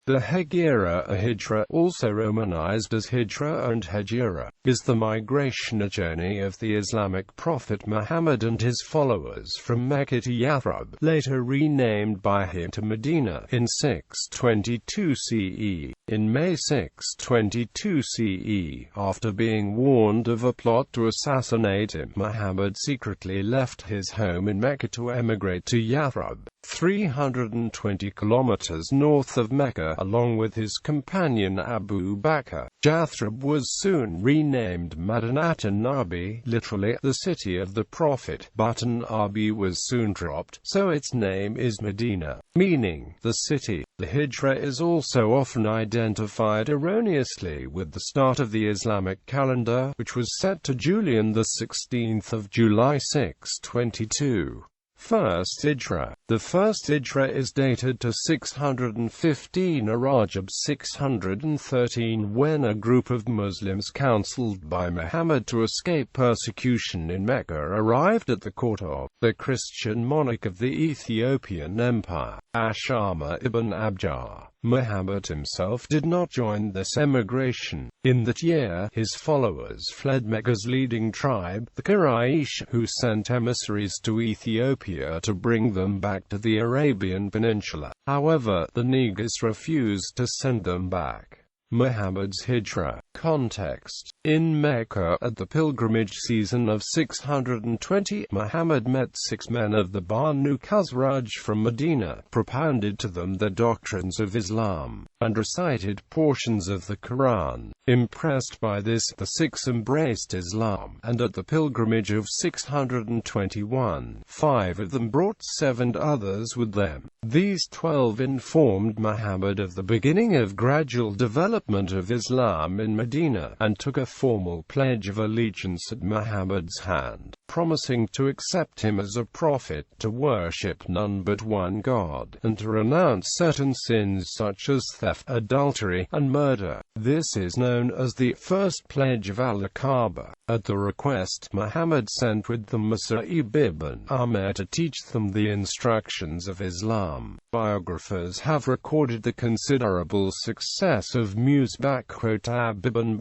The Hegira, a Hijra, also romanized as Hijra and Hejira, is the migration journey of the Islamic prophet Muhammad and his followers from Mecca to Yathrib, later renamed by him to Medina, in 622 CE. In May 622 CE, after being warned of a plot to assassinate him, Muhammad secretly left his home in Mecca to emigrate to Yathrib, 320 kilometers north of Mecca, along with his companion Abu Bakr.Yathrib was soon renamed Madīnat, an-Nabī, literally the city of the prophet, but an-Nabī was soon dropped, so its name is Medina, meaning the city. The Hijra is also often identified erroneously with the start of the Islamic calendar, which was set to Julian the 16th of July 622. First Hijra. The first Hijra is dated to 615 Rajab 613, when a group of Muslims counseled by Muhammad to escape persecution in Mecca arrived at the court of the Christian monarch of the Ethiopian Empire, Ashama ibn Abjar. Muhammad himself did not join this emigration. In that year, his followers fled Mecca's leading tribe, the Quraysh, who sent emissaries to Ethiopia to bring them back to the Arabian Peninsula. However, the Negus refused to send them back. Muhammad's Hijra. Context. In Mecca, at the pilgrimage season of 620, Muhammad met 6 men of the Banu Khazraj from Medina, propounded to them the doctrines of Islam, and recited portions of the Quran. Impressed by this, the 6 embraced Islam, and at the pilgrimage of 621, 5 of them brought 7 others with them. These 12 informed Muhammad of the beginning of gradual development of Islam in Medina, and took a formal pledge of allegiance at Muhammad's hand, promising to accept him as a prophet, to worship none but one God, and to renounce certain sins such as theft, adultery, and murder. This is known as the First Pledge of Al-Aqaba. At the request, Muhammad sent with them Musa'ib ibn Umar to teach them the instructions of Islam. Biographers have recorded the considerable success of Musa'ib ibn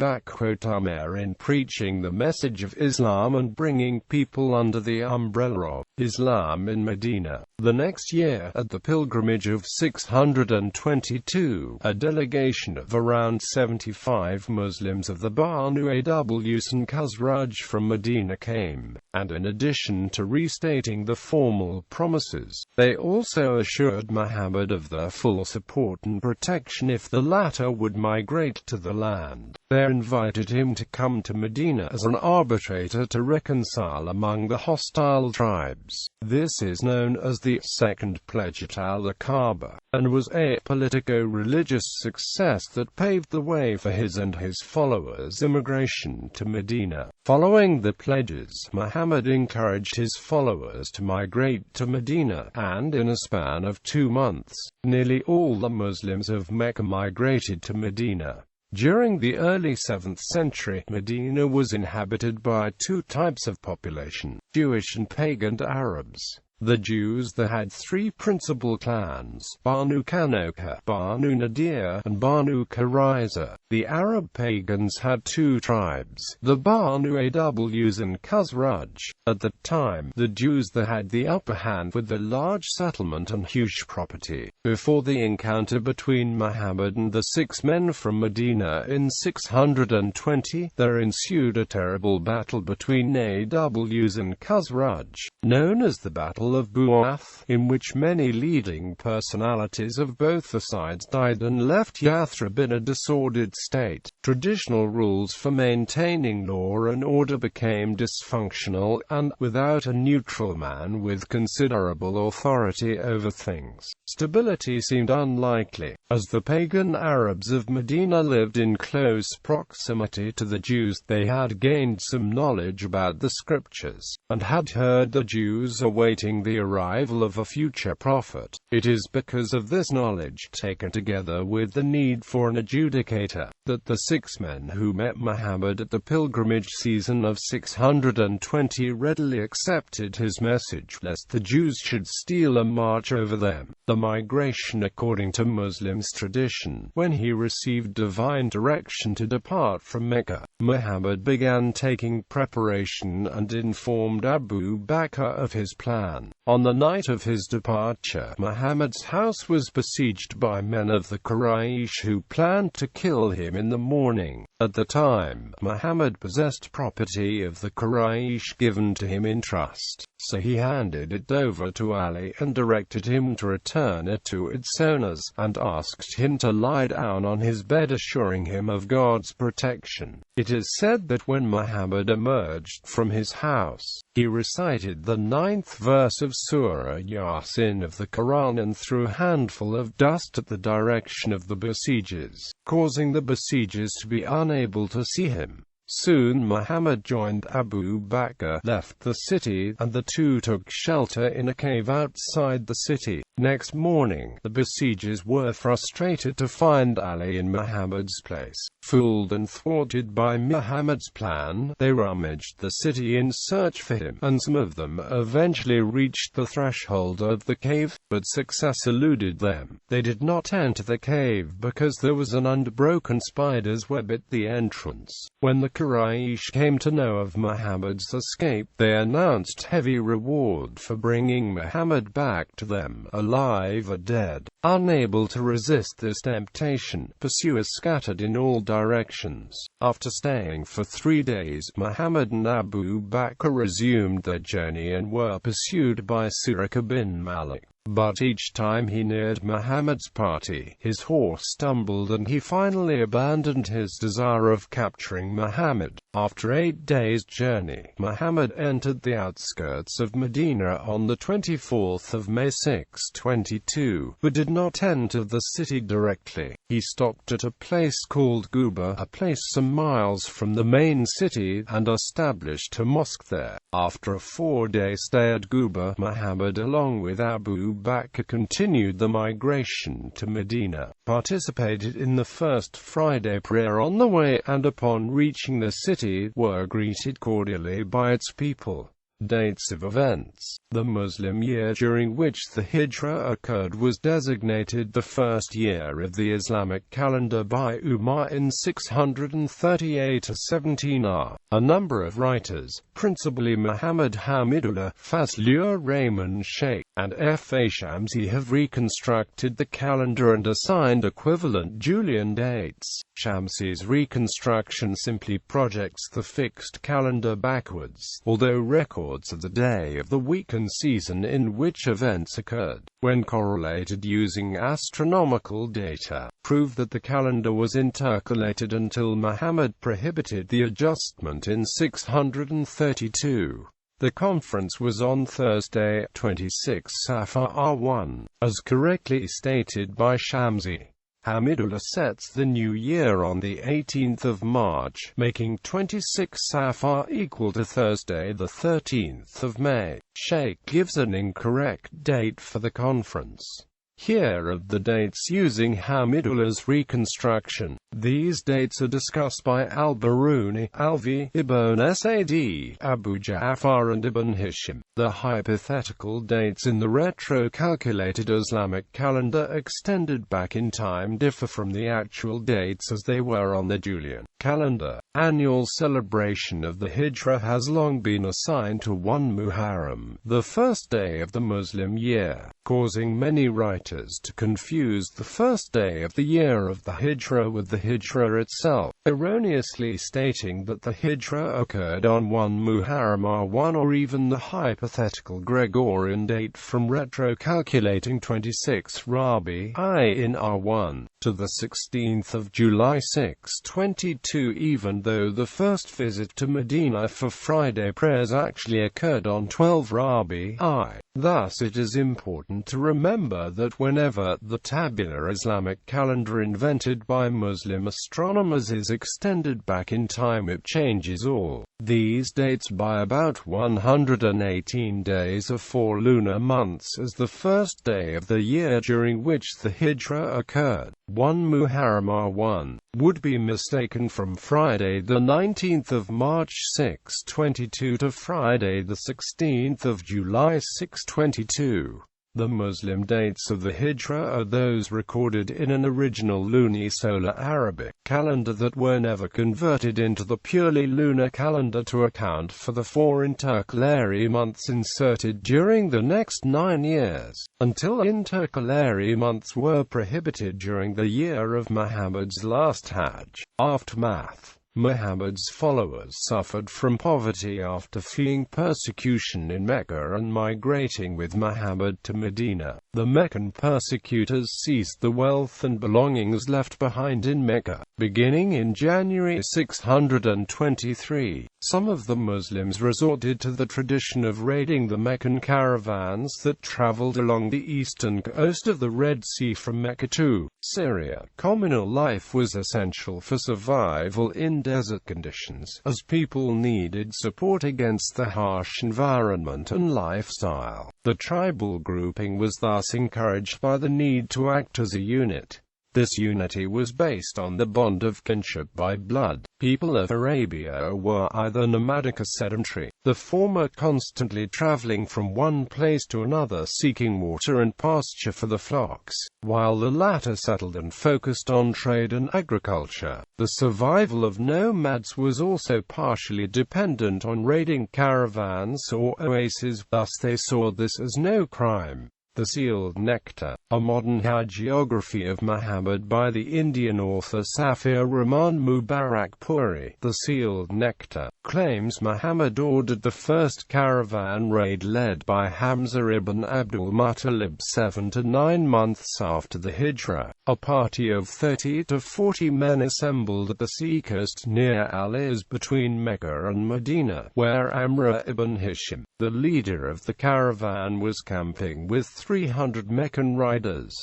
Umar in preaching the message of Islam and bringing people under the umbrella of Islam in Medina. The next year, at the pilgrimage of 622, a delegation of around 75 Muslims of the Banu Aws and Khazraj from Medina came, and in addition to restating the formal promises, they also assured Muhammad of their full support and protection if the latter would migrate to the land. They invited him to come to Medina as an arbitrator to reconcile among the hostile tribes. This is known as the Second Pledge at Al-Aqaba, and was a politico-religious success that paved the way for his and his followers' immigration to Medina. Following the pledges, Muhammad encouraged his followers to migrate to Medina, and in a span of 2 months, nearly all the Muslims of Mecca migrated to Medina. During the early 7th century, Medina was inhabited by 2 types of population: Jewish and pagan Arabs. The Jews that had 3 principal clans: Banu Kanoka, Banu Nadir, and Banu Qurayza. The Arab pagans had 2 tribes, the Banu Aws and Khazraj. At the time, the Jews that had the upper hand with the large settlement and huge property. Before the encounter between Muhammad and the 6 men from Medina in 620, there ensued a terrible battle between Aws and Khazraj, known as the Battle of Bu'ath, in which many leading personalities of both the sides died and left Yathrib in a disordered state. Traditional rules for maintaining law and order became dysfunctional, and, without a neutral man with considerable authority over things, stability seemed unlikely. As the pagan Arabs of Medina lived in close proximity to the Jews, they had gained some knowledge about the scriptures, and had heard the Jews awaiting predicting the arrival of a future prophet. It is because of this knowledge, taken together with the need for an adjudicator, that the 6 men who met Muhammad at the pilgrimage season of 620 readily accepted his message, lest the Jews should steal a march over them. The migration according to Muslims' tradition. When he received divine direction to depart from Mecca, Muhammad began taking preparation and informed Abu Bakr of his plan. On the night of his departure, Muhammad's house was besieged by men of the Quraysh who planned to kill him in the morning. At the time, Muhammad possessed property of the Quraysh given to him in trust, so he handed it over to Ali and directed him to return it to its owners, and asked him to lie down on his bed, assuring him of God's protection. It is said that when Muhammad emerged from his house, he recited the 9th verse of Surah Yasin of the Quran and threw a handful of dust at the direction of the besiegers, causing the besiegers to be unable to see him. Soon Muhammad joined Abu Bakr, left the city, and the two took shelter in a cave outside the city. Next morning, the besiegers were frustrated to find Ali in Muhammad's place. Fooled and thwarted by Muhammad's plan, they rummaged the city in search for him, and some of them eventually reached the threshold of the cave, but success eluded them. They did not enter the cave because there was an unbroken spider's web at the entrance. When the Quraysh came to know of Muhammad's escape, they announced heavy reward for bringing Muhammad back to them, alive or dead. Unable to resist this temptation, pursuers scattered in all directions. After staying for 3 days, Muhammad and Abu Bakr resumed their journey and were pursued by Suraka bin Malik. But each time he neared Muhammad's party, his horse stumbled and he finally abandoned his desire of capturing Muhammad. After 8 days' journey, Muhammad entered the outskirts of Medina on the 24th of May 622, but did not enter the city directly. He stopped at a place called Quba, a place some miles from the main city, and established a mosque there. After a 4-day stay at Quba, Muhammad along with Abu Bakr continued the migration to Medina, participated in the first Friday prayer on the way, and upon reaching the city, were greeted cordially by its people. Dates of events. The Muslim year during which the Hijra occurred was designated the first year of the Islamic calendar by Umar in 638 to 17 A number of writers, principally Muhammad Hamidullah, Fazlur Rahman Sheikh, and F.A. Shamsi, have reconstructed the calendar and assigned equivalent Julian dates. Shamsi's reconstruction simply projects the fixed calendar backwards, although records of the day of the week and season in which events occurred, when correlated using astronomical data, prove that the calendar was intercalated until Muhammad prohibited the adjustment in 632. The conference was on Thursday, 26 Safar 1, as correctly stated by Shamsi. Hamidullah sets the new year on the 18th of March, making 26 Safar equal to Thursday the 13th of May. Sheikh gives an incorrect date for the conference. Here are the dates using Hamidullah's reconstruction. These dates are discussed by Al-Biruni, Alvi, Ibn Sa'd, Abu Ja'far and Ibn Hisham. The hypothetical dates in the retro-calculated Islamic calendar extended back in time differ from the actual dates as they were on the Julian calendar. Annual celebration of the Hijra has long been assigned to 1 Muharram, the first day of the Muslim year, causing many writers to confuse the first day of the year of the Hijra with the Hijra itself, erroneously stating that the Hijra occurred on 1 Muharram R1 or even the hypothetical Gregorian date from retro-calculating 26 Rabi I in R1 to the 16th of July 622, even though the first visit to Medina for Friday prayers actually occurred on 12 Rabi I. Thus it is important to remember that that whenever the tabular Islamic calendar invented by Muslim astronomers is extended back in time, it changes all these dates by about 118 days of 4 lunar months as the first day of the year during which the Hijra occurred. 1 Muharram 1 would be mistaken from Friday the 19th of March 622 to Friday the 16th of July 622. The Muslim dates of the Hijra are those recorded in an original lunisolar Arabic calendar that were never converted into the purely lunar calendar to account for the 4 intercalary months inserted during the next 9 years, until intercalary months were prohibited during the year of Muhammad's last Hajj. Aftermath: Muhammad's followers suffered from poverty after fleeing persecution in Mecca and migrating with Muhammad to Medina. The Meccan persecutors seized the wealth and belongings left behind in Mecca. Beginning in January 623, some of the Muslims resorted to the tradition of raiding the Meccan caravans that traveled along the eastern coast of the Red Sea from Mecca to Syria. Communal life was essential for survival in desert conditions, as people needed support against the harsh environment and lifestyle. The tribal grouping was thus encouraged by the need to act as a unit. This unity was based on the bond of kinship by blood. People of Arabia were either nomadic or sedentary, the former constantly traveling from one place to another seeking water and pasture for the flocks, while the latter settled and focused on trade and agriculture. The survival of nomads was also partially dependent on raiding caravans or oases, thus they saw this as no crime. The Sealed Nectar, a modern hagiography of Muhammad by the Indian author Safir Rahman Mubarakpuri. The Sealed Nectar claims Muhammad ordered the first caravan raid led by Hamza ibn Abdul Muttalib 7 to 9 months after the Hijra. A party of 30 to 40 men assembled at the seacoast near Al-Iz between Mecca and Medina, where Amr ibn Hisham, the leader of the caravan, was camping with 300 Meccan riders.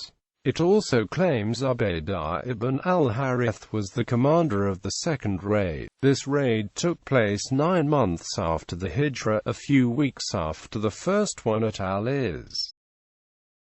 It also claims Ubaidah ibn al-Harith was the commander of the second raid. This raid took place 9 months after the Hijra, a few weeks after the first one at Al-Iz.